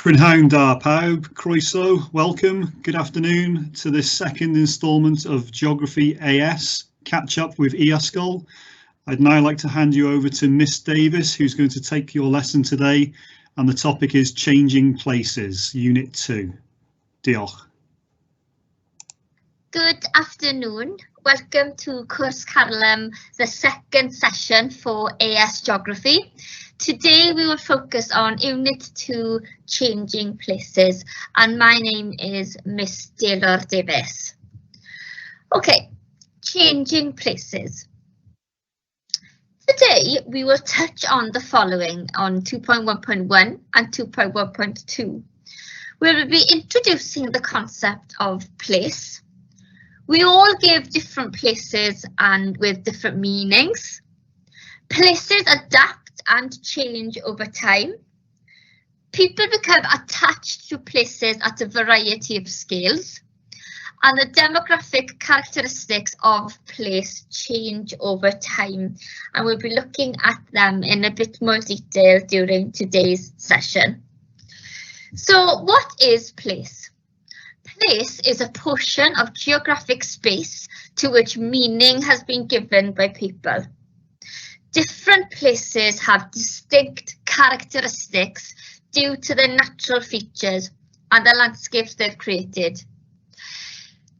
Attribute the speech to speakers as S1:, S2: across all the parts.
S1: Prynhawn da pawb, croeso, welcome, good afternoon to this second instalment of Geography AS, Catch Up with e-sgol. I'd now like to hand you over to Miss Davis, who's going to take your lesson today, and the topic is Changing Places, Unit 2. Diolch.
S2: Good afternoon. Welcome to Cwrs Carlem, the second session for AS Geography. Today we will focus on Unit 2, Changing Places, and my name is Miss Taylor Davis. Okay, Changing Places. Today we will touch on the following on 2.1.1 and 2.1.2. We will be introducing the concept of place. We all give different places and with different meanings. Places adapt and change over time. People become attached to places at a variety of scales, and the demographic characteristics of place change over time, and we'll be looking at them in a bit more detail during today's session. So what is place? Place is a portion of geographic space to which meaning has been given by people. Different places have distinct characteristics due to the natural features and the landscapes they've created.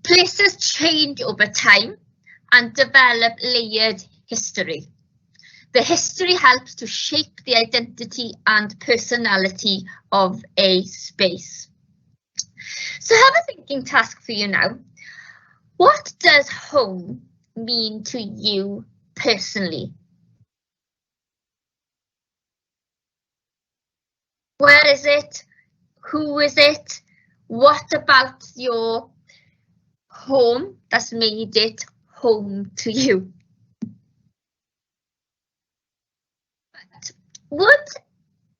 S2: Places change over time and develop layered history. The history helps to shape the identity and personality of a space. So I have a thinking task for you now. What does home mean to you personally? Where is it? Who is it? What about your home that's made it home to you? But would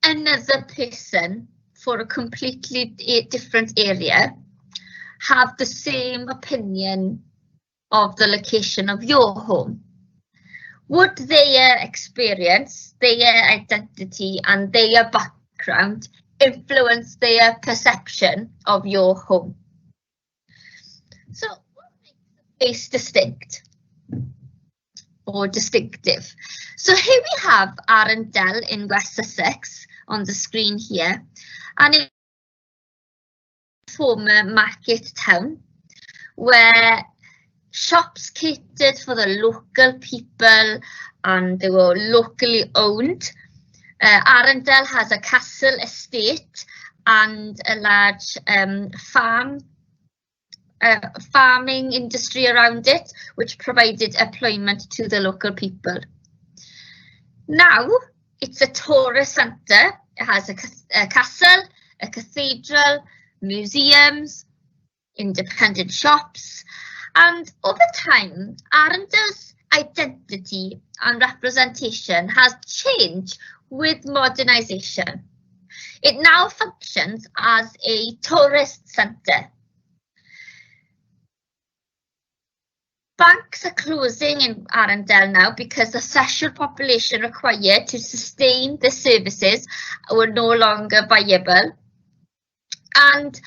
S2: another person for a completely different area have the same opinion of the location of your home? Would their experience, their identity and their background influence their perception of your home? So what makes a place distinct or distinctive? So here we have Arundel in West Sussex on the screen here, and it's a former market town where shops catered for the local people and they were locally owned. Arundel has a castle estate and a large farming industry around it, which provided employment to the local people. Now it's a tourist centre. It has a castle, a cathedral, museums, independent shops, and over time Arundel's identity and representation has changed with modernisation. It now functions as a tourist centre. Banks are closing in Arundel now because the social population required to sustain the services were no longer viable. And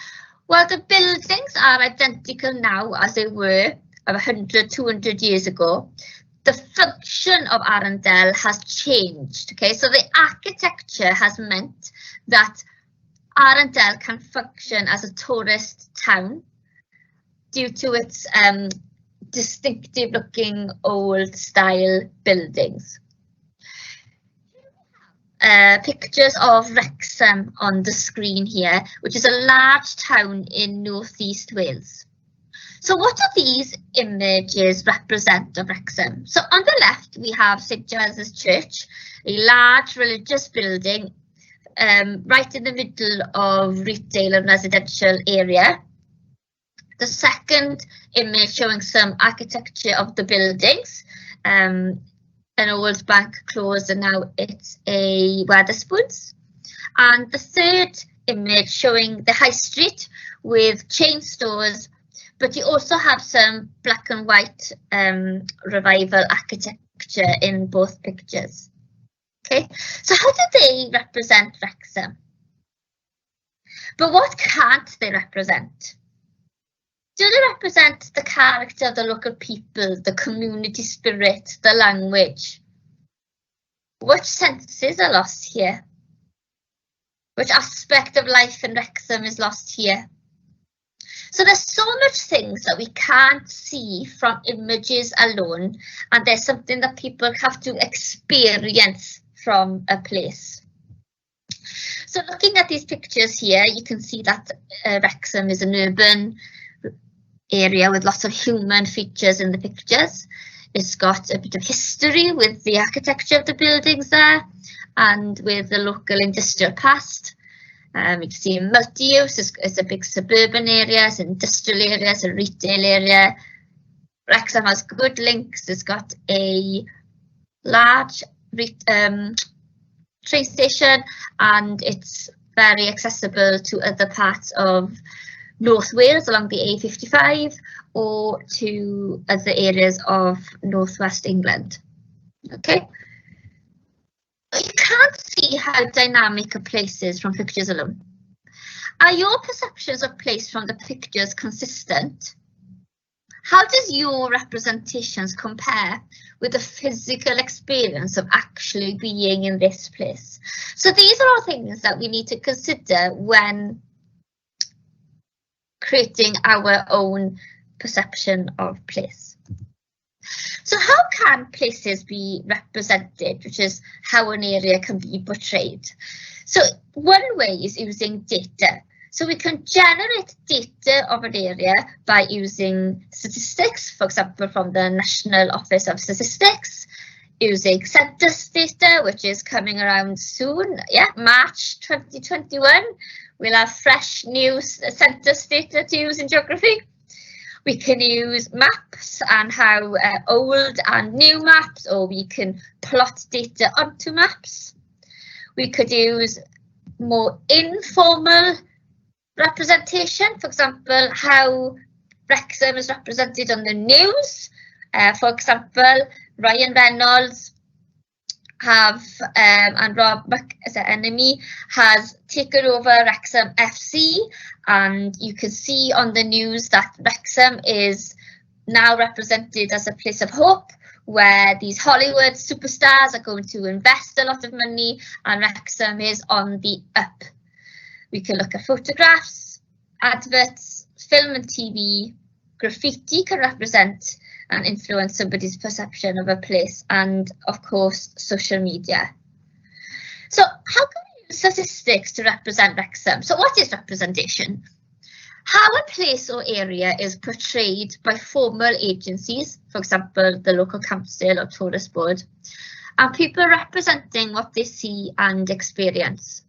S2: while the buildings are identical now as they were 100, 200 years ago, the function of Arundel has changed. Okay, so the architecture has meant that Arundel can function as a tourist town due to its distinctive looking old style buildings. Pictures of Wrexham on the screen here, which is a large town in northeast Wales. So what do these images represent of Wrexham? So on the left we have St Giles' Church, a large religious building right in the middle of retail and residential area. The second image showing some architecture of the buildings, an old bank closed and now it's a Wetherspoons. And the third image showing the high street with chain stores, but you also have some black and white revival architecture in both pictures. Okay, so how do they represent Wrexham? But what can't they represent? Do they represent the character of the local people, the community spirit, the language? Which senses are lost here? Which aspect of life in Wrexham is lost here? So there's so much things that we can't see from images alone, and there's something that people have to experience from a place. So looking at these pictures here, you can see that Wrexham is an urban area with lots of human features in the pictures. It's got a bit of history with the architecture of the buildings there and with the local industrial past. You can see multi-use, it's a big suburban area, it's an industrial area, it's a retail area. Wrexham has good links, it's got a large train station, and it's very accessible to other parts of North Wales along the A55 or to other areas of Northwest England. Okay. You can't see how dynamic a place is from pictures alone. Are your perceptions of place from the pictures consistent? How does your representations compare with the physical experience of actually being in this place? So these are all things that we need to consider when creating our own perception of place. So how can places be represented, which is how an area can be portrayed? So one way is using data. So we can generate data of an area by using statistics, for example, from the National Office of Statistics, using census data, which is coming around soon. Yeah, March 2021, we'll have fresh new census data to use in geography. We can use maps and how old and new maps, or we can plot data onto maps. We could use more informal representation, for example, how Wrexham is represented on the news. For example, Ryan Reynolds and Rob McEnemy has taken over Wrexham FC, and you can see on the news that Wrexham is now represented as a place of hope, where these Hollywood superstars are going to invest a lot of money, and Wrexham is on the up. We can look at photographs, adverts, film and TV. Graffiti can represent and influence somebody's perception of a place, and of course social media. So how can we use statistics to represent Wrexham? So what is representation? How a place or area is portrayed by formal agencies, for example the local council or tourist board, and people representing what they see and experience.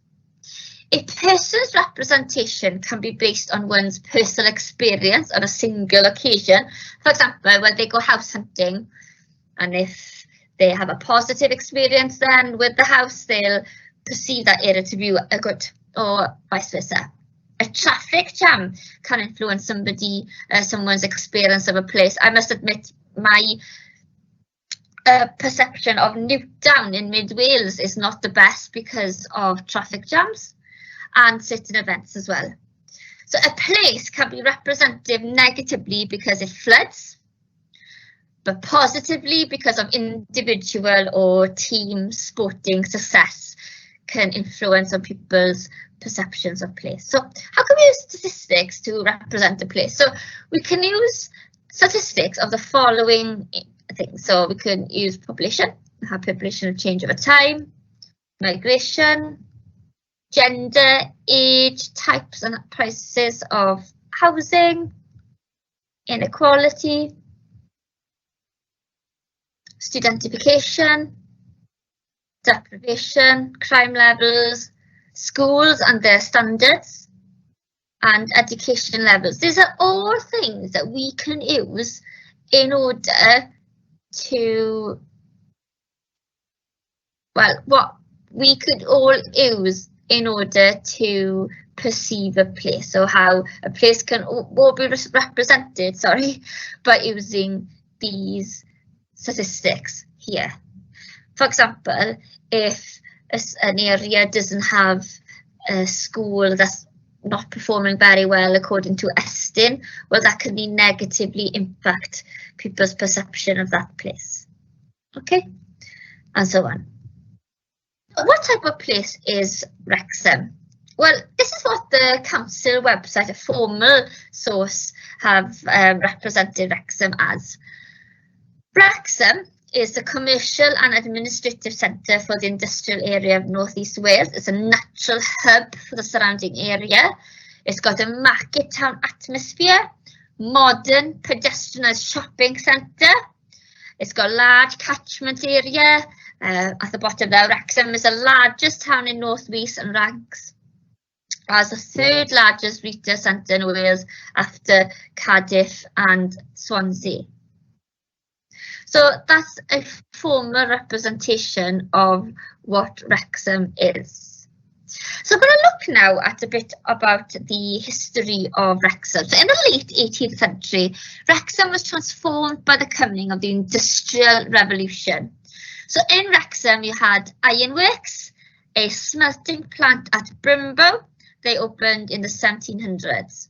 S2: A person's representation can be based on one's personal experience on a single occasion. For example, when they go house hunting, and if they have a positive experience then with the house, they'll perceive that area to be a good, or vice versa. A traffic jam can influence someone's experience of a place. I must admit, my perception of Newtown in mid Wales is not the best because of traffic jams and certain events as well. So a place can be representative negatively because it floods, but positively because of individual or team sporting success can influence on people's perceptions of place. So how can we use statistics to represent a place? So we can use statistics of the following things. So we can use population, how population will change over time, migration, gender, age, types and prices of housing, inequality, studentification, deprivation, crime levels, schools and their standards, and education levels. These are all things that we can use in order to, well, what we could all use in order to perceive a place. So how a place can all be represented, by using these statistics here. For example, if an area doesn't have a school that's not performing very well according to Estin, well, that can negatively impact people's perception of that place. Okay, and so on. What type of place is Wrexham? Well, this is what the council website, a formal source, have represented Wrexham as. Wrexham is the commercial and administrative centre for the industrial area of North East Wales. It's a natural hub for the surrounding area. It's got a market town atmosphere, modern pedestrianised shopping centre. It's got a large catchment area. At the bottom there, Wrexham is the largest town in North Wales and ranks as the third largest retail centre in Wales after Cardiff and Swansea. So that's a formal representation of what Wrexham is. So I'm going to look now at a bit about the history of Wrexham. So in the late 18th century, Wrexham was transformed by the coming of the Industrial Revolution. So in Wrexham, you had ironworks, a smelting plant at Brimbo. They opened in the 1700s.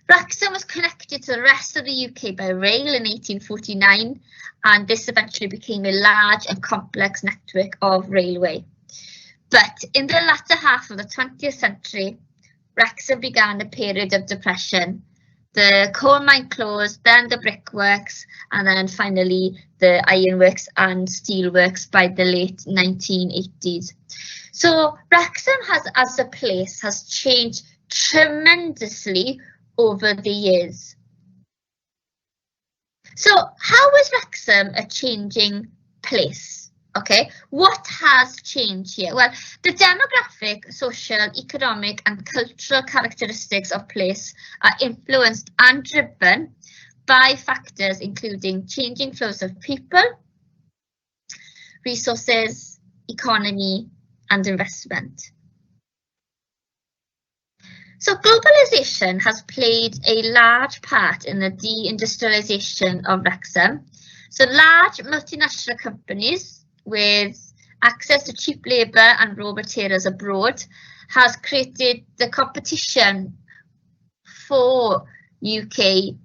S2: Wrexham was connected to the rest of the UK by rail in 1849, and this eventually became a large and complex network of railway. But in the latter half of the 20th century, Wrexham began a period of depression. The coal mine closed, then the brickworks, and then finally the ironworks and steelworks by the late 1980s. So Wrexham as a place has changed tremendously over the years. So how is Wrexham a changing place? Okay, what has changed here? Well, the demographic, social, economic and cultural characteristics of place are influenced and driven by factors including changing flows of people, resources, economy and investment. So globalization has played a large part in the deindustrialization of Wrexham. So large multinational companies with access to cheap labour and raw materials abroad has created the competition for UK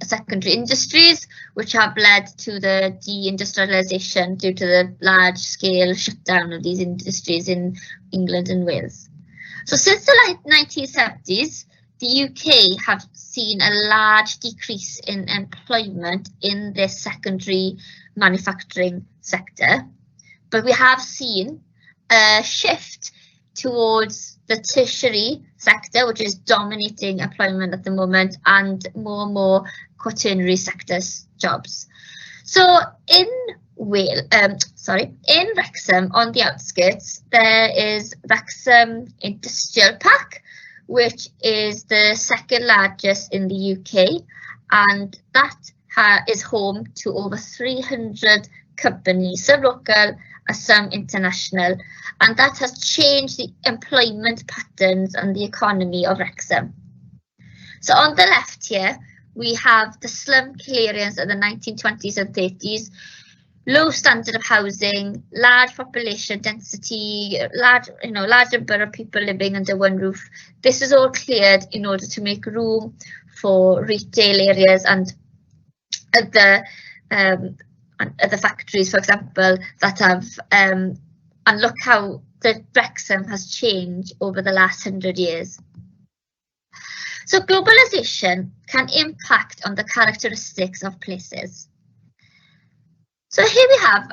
S2: secondary industries, which have led to the deindustrialization due to the large scale shutdown of these industries in England and Wales. So since the late 1970s, the UK have seen a large decrease in employment in the secondary manufacturing sector, but we have seen a shift towards the tertiary sector, which is dominating employment at the moment, and more quaternary sectors jobs. So in Wrexham, on the outskirts, there is Wrexham Industrial Park, which is the second largest in the UK, and that is home to over 300 companies, some local and some international, and that has changed the employment patterns and the economy of Wrexham. So on the left here, we have the slum kill areas of the 1920s and 30s, low standard of housing, large population density, large number of people living under one roof. This is all cleared in order to make room for retail areas and other factories, for example, that have, and look how the Wrexham has changed over the last 100 years. So globalization can impact on the characteristics of places. So here we have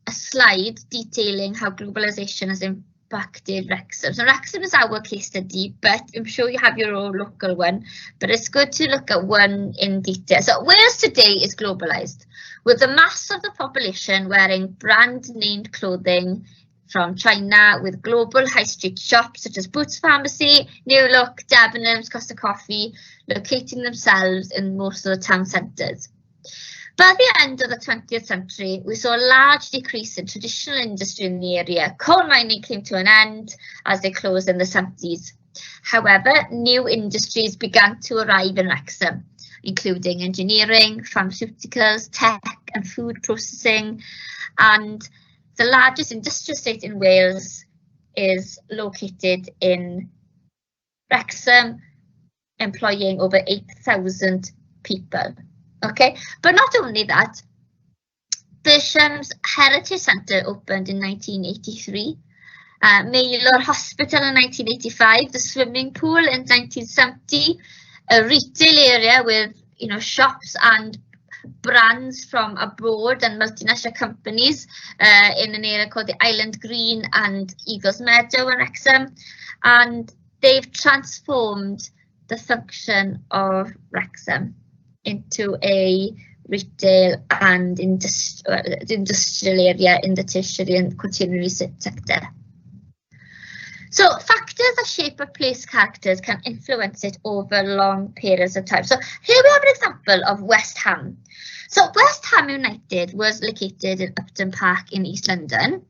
S2: a slide detailing how globalization has impacted Wrexham. So Wrexham is our case study, but I'm sure you have your own local one, but it's good to look at one in detail. So Wales today is globalized, with the mass of the population wearing brand named clothing from China, with global high street shops such as Boots Pharmacy, New Look, Debenhams, Costa Coffee, locating themselves in most of the town centres. By the end of the 20th century, we saw a large decrease in traditional industry in the area. Coal mining came to an end as they closed in the 70s. However, new industries began to arrive in Wrexham, including engineering, pharmaceuticals, tech and food processing, and the largest industrial estate in Wales is located in Wrexham, employing over 8,000 people. Okay, but not only that, Bersham's Heritage Centre opened in 1983, Maylor Hospital in 1985, the swimming pool in 1970, a retail area with shops and brands from abroad and multinational companies in an area called the Island Green and Eagles Meadow in Wrexham, and they've transformed the function of Wrexham into a retail and industrial area in the tertiary and quaternary sector. So factors that shape a place characters can influence it over long periods of time. So here we have an example of West Ham. So West Ham United was located in Upton Park in East London,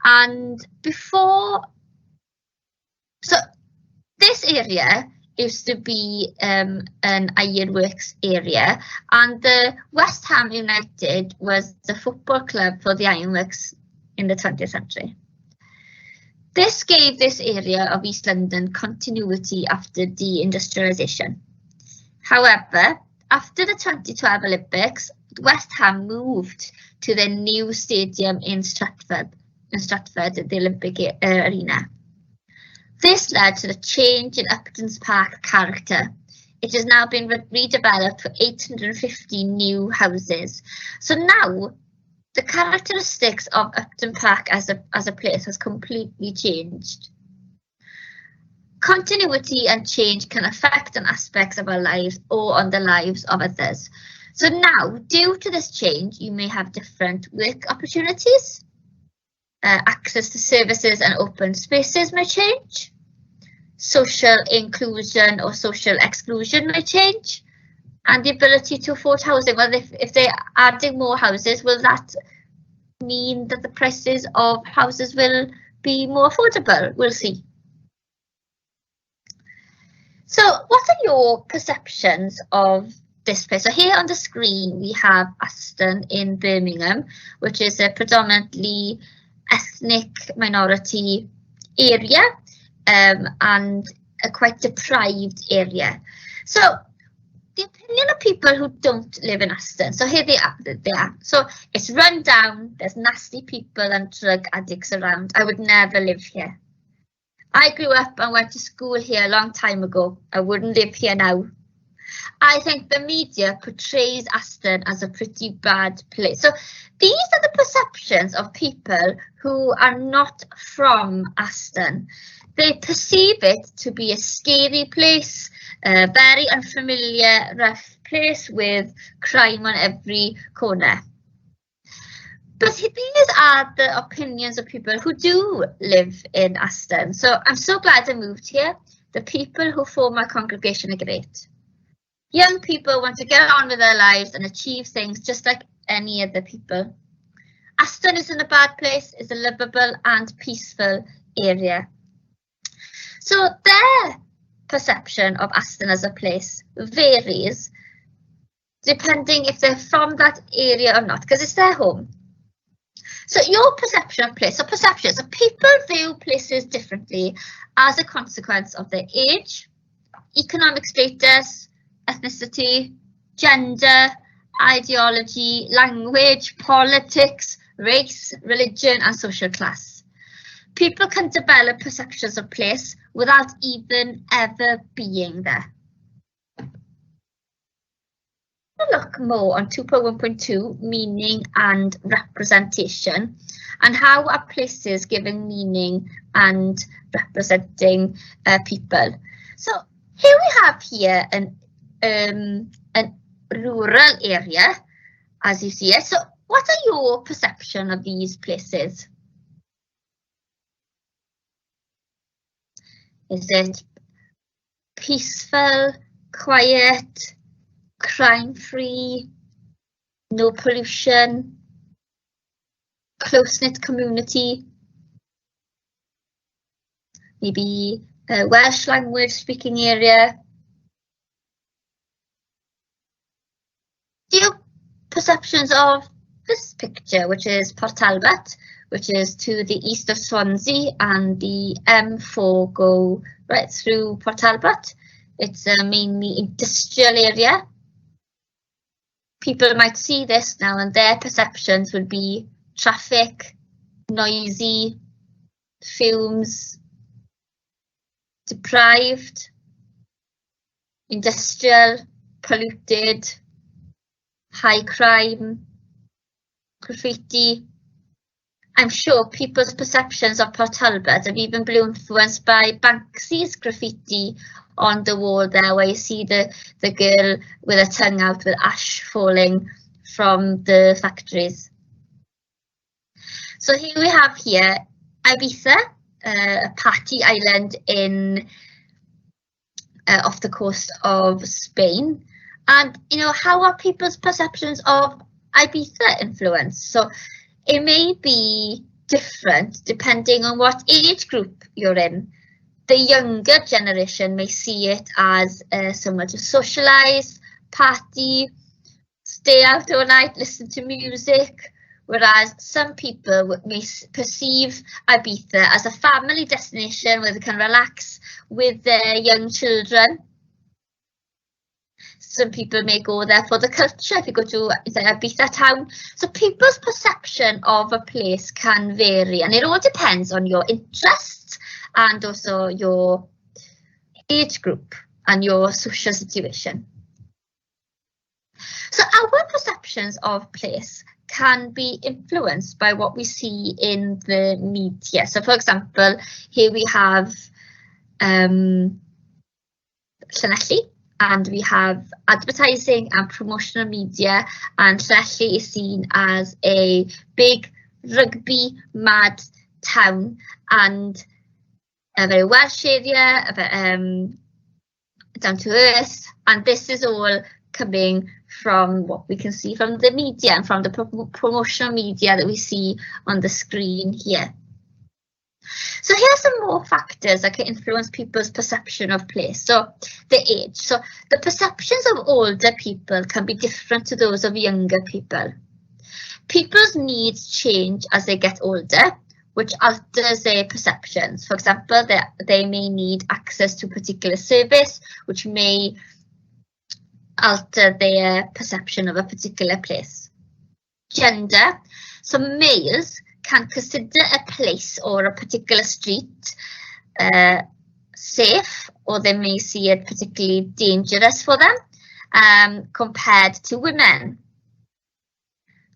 S2: and so this area used to be an ironworks area, and the West Ham United was the football club for the ironworks in the 20th century. This gave this area of East London continuity after deindustrialisation. However, after the 2012 Olympics, West Ham moved to the new stadium in Stratford, the Olympic Arena. This led to the change in Upton Park character. It has now been redeveloped for 850 new houses. So now the characteristics of Upton Park as a place has completely changed. Continuity and change can affect on aspects of our lives or on the lives of others. So now, due to this change, you may have different work opportunities. Access to services and open spaces may change. Social inclusion or social exclusion may change. And the ability to afford housing. Well, if they're adding more houses, will that mean that the prices of houses will be more affordable? We'll see. So what are your perceptions of this place? So here on the screen, we have Aston in Birmingham, which is a predominantly ethnic minority area and a quite deprived area. So the opinion of people who don't live in Aston. So here they are. So it's run down, there's nasty people and drug addicts around. I would never live here. I grew up and went to school here a long time ago. I wouldn't live here now. I think the media portrays Aston as a pretty bad place. So these are the perceptions of people who are not from Aston. They perceive it to be a scary place, a very unfamiliar, rough place with crime on every corner. But these are the opinions of people who do live in Aston. So I'm so glad I moved here. The people who form my congregation are great. Young people want to get on with their lives and achieve things just like any other people. Aston isn't a bad place, it's a livable and peaceful area. So their perception of Aston as a place varies depending if they're from that area or not, because it's their home. So your perception of place, so perceptions, so people view places differently as a consequence of their age, economic status, ethnicity, gender, ideology, language, politics, race, religion, and social class. People can develop perceptions of place without even ever being there. Look more on 2.1.2 meaning and representation, and how are places giving meaning and representing people. So here we have here an rural area, as you see it. So what are your perception of these places? Is it peaceful, quiet, crime-free, no pollution, close-knit community, maybe a Welsh language speaking area? Do you have perceptions of this picture, which is Port Talbot, which is to the east of Swansea, and the M4 go right through Port Talbot. It's a mainly industrial area. People might see this now and their perceptions would be traffic, noisy, fumes, deprived, industrial, polluted, high crime, graffiti. I'm sure people's perceptions of Port Talbot have even been influenced by Banksy's graffiti on the wall there, where you see the girl with her tongue out with ash falling from the factories. So here we have Ibiza, a party island in off the coast of Spain. And how are people's perceptions of Ibiza influenced? So it may be different depending on what age group you're in. The younger generation may see it as somewhere to socialise, party, stay out all night, listen to music, whereas some people may perceive Ibiza as a family destination where they can relax with their young children. Some people may go there for the culture if you go to Ibiza town. So people's perception of a place can vary, and it all depends on your interests and also your age group and your social situation. So our perceptions of place can be influenced by what we see in the media. So for example, here we have Llanelli, and we have advertising and promotional media, and Llanelli is seen as a big rugby mad town and a very Welsh area, down to earth, and this is all coming from what we can see from the media and from the promotional media that we see on the screen here. So here are some more factors that can influence people's perception of place. So the age. So the perceptions of older people can be different to those of younger people. People's needs change as they get older, which alters their perceptions. For example, they may need access to a particular service, which may alter their perception of a particular place. Gender. So males can consider a place or a particular street safe, or they may see it particularly dangerous for them compared to women.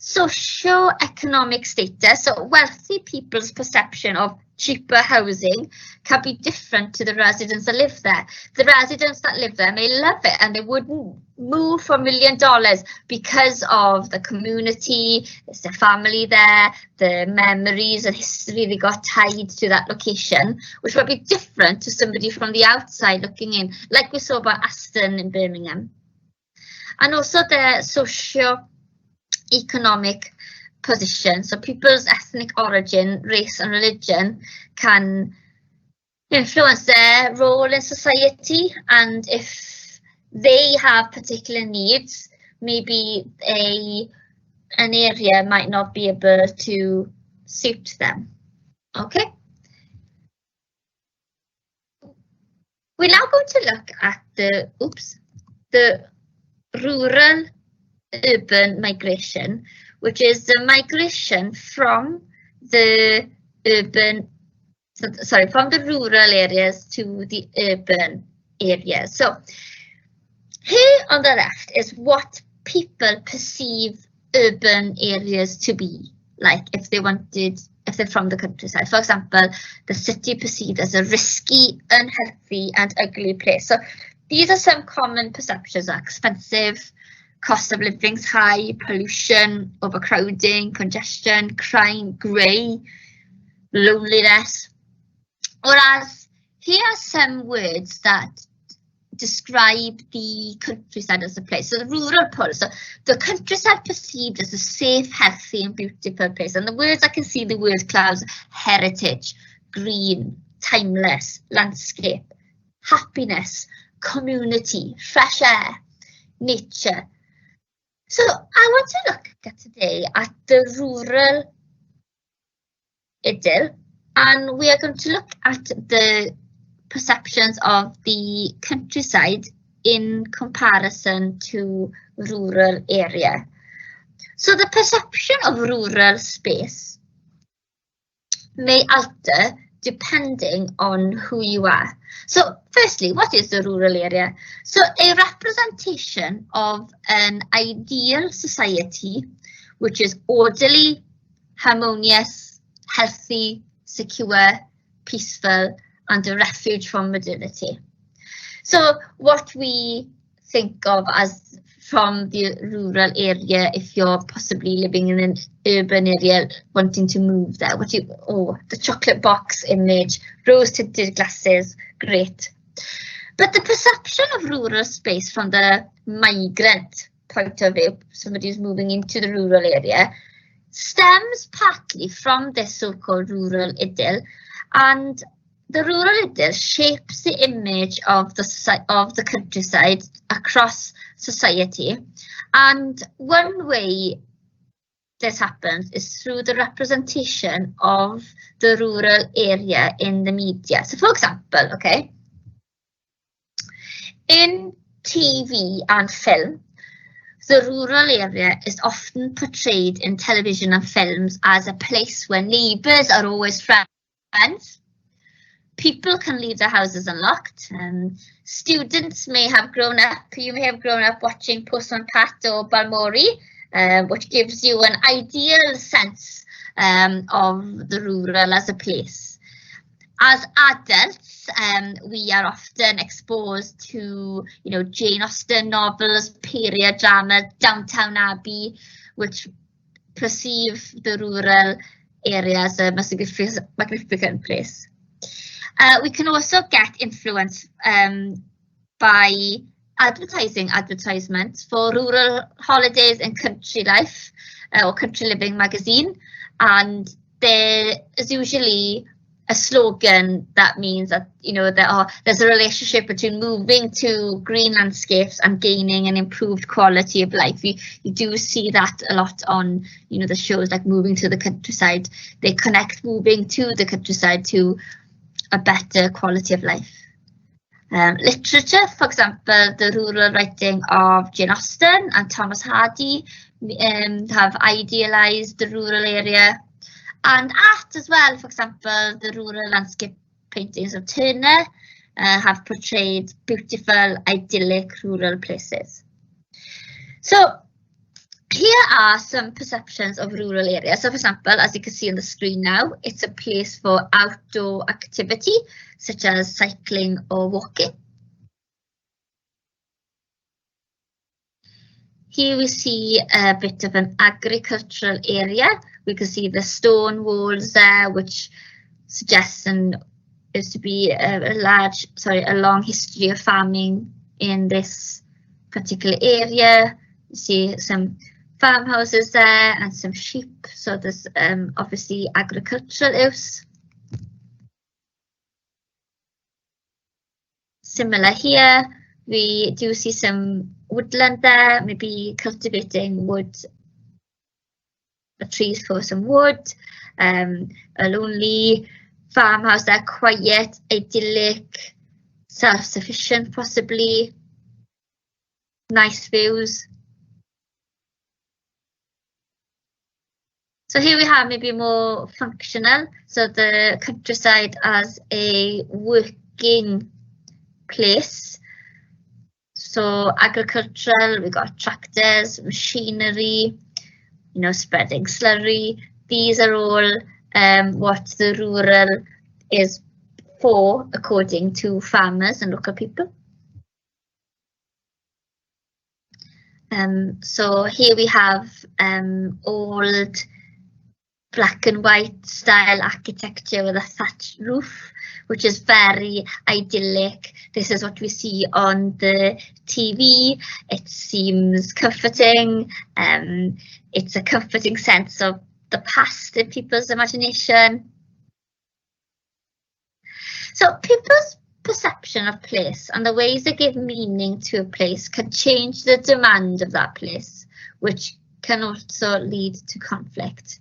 S2: Socio-economic status. So wealthy people's perception of cheaper housing can be different to the residents that live there. The residents that live there may love it and they wouldn't move for $1 million because of the community, it's their family there, the memories and history they got tied to that location, which would be different to somebody from the outside looking in, like we saw about Aston in Birmingham. And also the socio-economic position. So people's ethnic origin, race and religion can influence their role in society, and if they have particular needs, maybe an area might not be able to suit them. Okay. We're now going to look at the rural urban migration, which is the migration from the from the rural areas to the urban areas. So here on the left is what people perceive urban areas to be like if they're from the countryside. For example, the city perceived as a risky, unhealthy and ugly place. So these are some common perceptions: expensive, cost of living's high, pollution, overcrowding, congestion, crime, grey, loneliness. Whereas here are some words that describe the countryside as a place. So the rural part, so the countryside perceived as a safe, healthy and beautiful place. And the words I can see, the word clouds: heritage, green, timeless, landscape, happiness, community, fresh air, nature. So I want to look at today at the rural idyll, and we are going to look at the perceptions of the countryside in comparison to rural area. So the perception of rural space may alter depending on who you are. So firstly, what is the rural area? So a representation of an ideal society which is orderly, harmonious, healthy, secure, peaceful, and a refuge from modernity. So what we think of as from the rural area, if you're possibly living in an urban area wanting to move there, the chocolate box image, rose-tinted glasses, great. But the perception of rural space from the migrant point of view, somebody who's moving into the rural area, stems partly from this so-called rural idyll, and the rural idyll shapes the image of the countryside across society, and one way this happens is through the representation of the rural area in the media. So for example, okay, in TV and film, the rural area is often portrayed in television and films as a place where neighbours are always friends. People can leave their houses unlocked. Students may have grown up, you may have grown up watching Postman Pat or Balmori, which gives you an ideal sense of the rural as a place. As adults, we are often exposed to, Jane Austen novels, period drama, Downton Abbey, which perceive the rural area as a magnificent place. We can also get influence by advertisements for rural holidays and country life or country living magazine, and there is usually a slogan that means that there's a relationship between moving to green landscapes and gaining an improved quality of life. You do see that a lot on the shows like Moving to the Countryside. They connect moving to the countryside to a better quality of life. Literature, for example, the rural writing of Jane Austen and Thomas Hardy have idealised the rural area. And art as well, for example, the rural landscape paintings of Turner have portrayed beautiful, idyllic rural places. So here are some perceptions of rural areas. So for example, as you can see on the screen now, it's a place for outdoor activity, such as cycling or walking. Here we see a bit of an agricultural area. We can see the stone walls there, which suggests is to be a long history of farming in this particular area. You see some farmhouses there and some sheep. So there's obviously agricultural use. Similar here, we do see some woodland there, maybe cultivating wood, trees for some wood, a lonely farmhouse there, quiet, idyllic, self-sufficient possibly, nice views. So here we have maybe more functional, so the countryside as a working place. So agricultural, we got tractors, machinery, spreading slurry. These are all what the rural is for, according to farmers and local people. So here we have old black and white style architecture with a thatched roof, which is very idyllic. This is what we see on the TV. It seems comforting. It's a comforting sense of the past in people's imagination. So people's perception of place and the ways they give meaning to a place can change the demand of that place, which can also lead to conflict.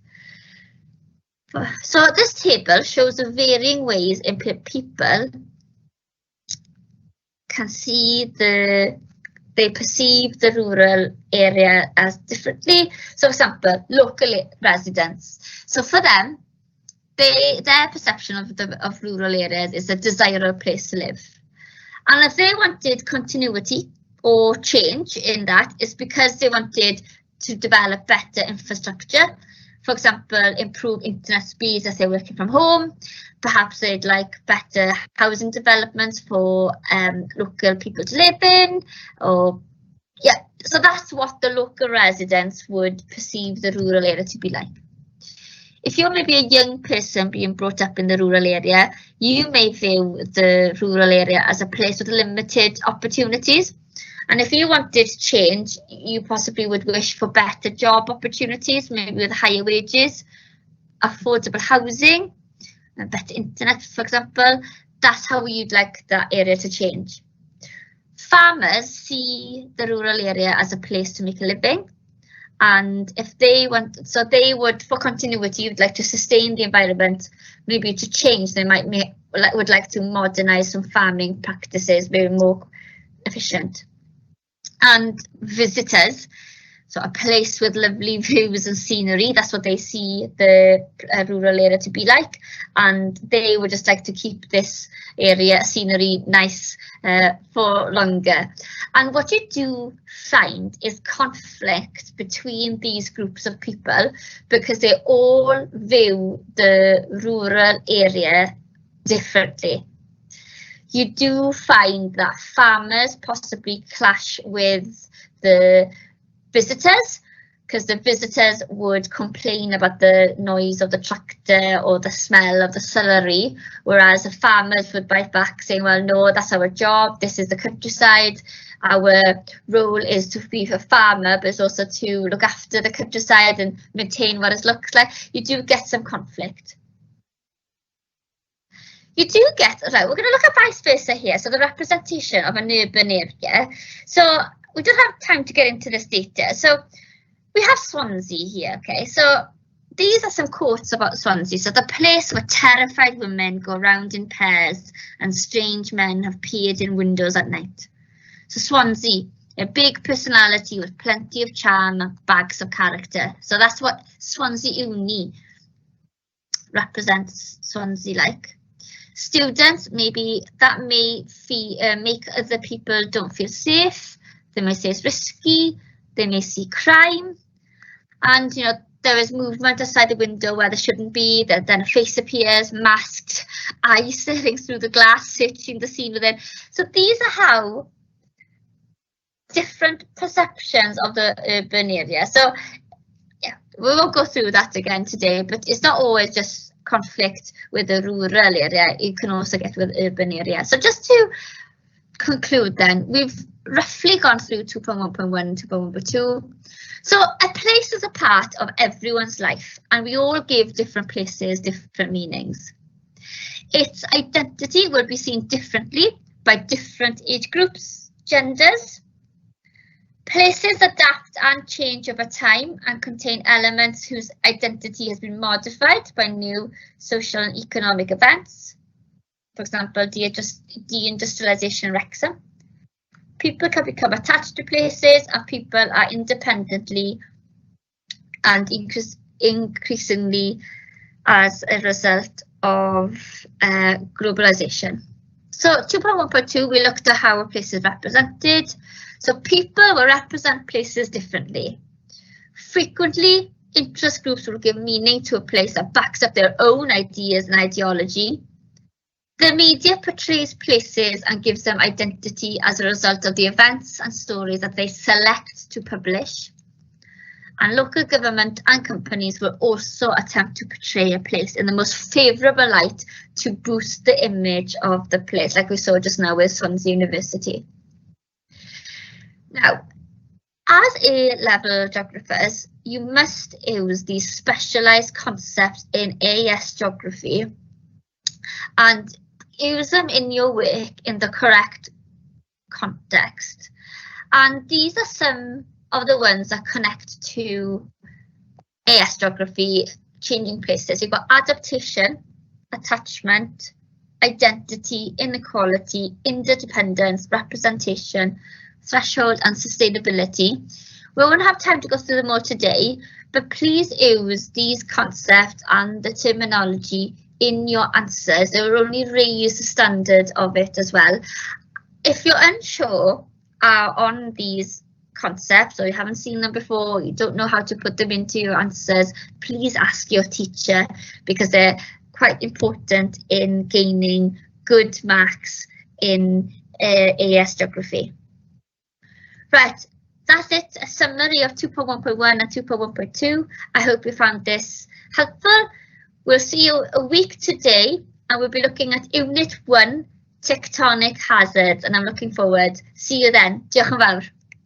S2: So this table shows the varying ways in people can see they perceive the rural area as differently. So for example, local residents. So for them, their perception of rural areas is a desirable place to live. And if they wanted continuity or change in that, it's because they wanted to develop better infrastructure. For example, improve internet speeds as they're working from home. Perhaps they'd like better housing developments for local people to live in, or yeah, so that's what the local residents would perceive the rural area to be like. If you're maybe a young person being brought up in the rural area, you may view the rural area as a place with limited opportunities. And if you wanted change, you possibly would wish for better job opportunities, maybe with higher wages, affordable housing, and better internet, for example. That's how you'd like that area to change. Farmers see the rural area as a place to make a living. And if they want, so they would, for continuity, would like to sustain the environment, maybe to change, they would like to modernize some farming practices, maybe more efficient. And visitors, so a place with lovely views and scenery, that's what they see the rural area to be like, and they would just like to keep this area scenery nice for longer. And what you do find is conflict between these groups of people because they all view the rural area differently. You do find that farmers possibly clash with the visitors because the visitors would complain about the noise of the tractor or the smell of the celery, whereas the farmers would bite back saying, well, no, that's our job, this is the countryside, our role is to be a farmer, but it's also to look after the countryside and maintain what it looks like. You do get some conflict. You do get, right, we're going to look at vice versa here, so the representation of an urban area. So we don't have time to get into this data. So we have Swansea here, okay? So these are some quotes about Swansea. So the place where terrified women go round in pairs and strange men have peered in windows at night. So Swansea, a big personality with plenty of charm and bags of character. So that's what Swansea Uni represents Swansea like. Students, maybe that may make other people don't feel safe. They may say it's risky. They may see crime. And, you know, there is movement outside the window where there shouldn't be. Then a face appears, masked, eyes staring through the glass, searching the scene within. So these are how different perceptions of the urban area. So, yeah, we won't go through that again today, but it's not always just conflict with the rural area, you can also get with urban area. So just to conclude then, we've roughly gone through 2.1.1 and 2.1.2. So a place is a part of everyone's life and we all give different places different meanings. Its identity will be seen differently by different age groups, genders. Places adapt and change over time and contain elements whose identity has been modified by new social and economic events. For example, deindustrialization in Wrexham. People can become attached to places and people are independently and increasingly as a result of globalization. So 2.1.2, we looked at how a place is represented. So people will represent places differently. Frequently, interest groups will give meaning to a place that backs up their own ideas and ideology. The media portrays places and gives them identity as a result of the events and stories that they select to publish. And local government and companies will also attempt to portray a place in the most favourable light to boost the image of the place, like we saw just now with Swansea University. Now, as A-level geographers, you must use these specialised concepts in AS geography and use them in your work in the correct context. And these are some of the ones that connect to AS geography changing places. You've got adaptation, attachment, identity, inequality, interdependence, representation, threshold, and sustainability. We won't have time to go through them all today, but please use these concepts and the terminology in your answers. It will only raise the standard of it as well. If you're unsure on these concepts, or you haven't seen them before, you don't know how to put them into your answers, please ask your teacher, because they're quite important in gaining good marks in AS Geography. Right, that's it, a summary of 2.1.1 and 2.1.2. I hope you found this helpful. We'll see you a week today, and we'll be looking at Unit 1, Tectonic Hazards, and I'm looking forward. See you then. Diolch yn fawr.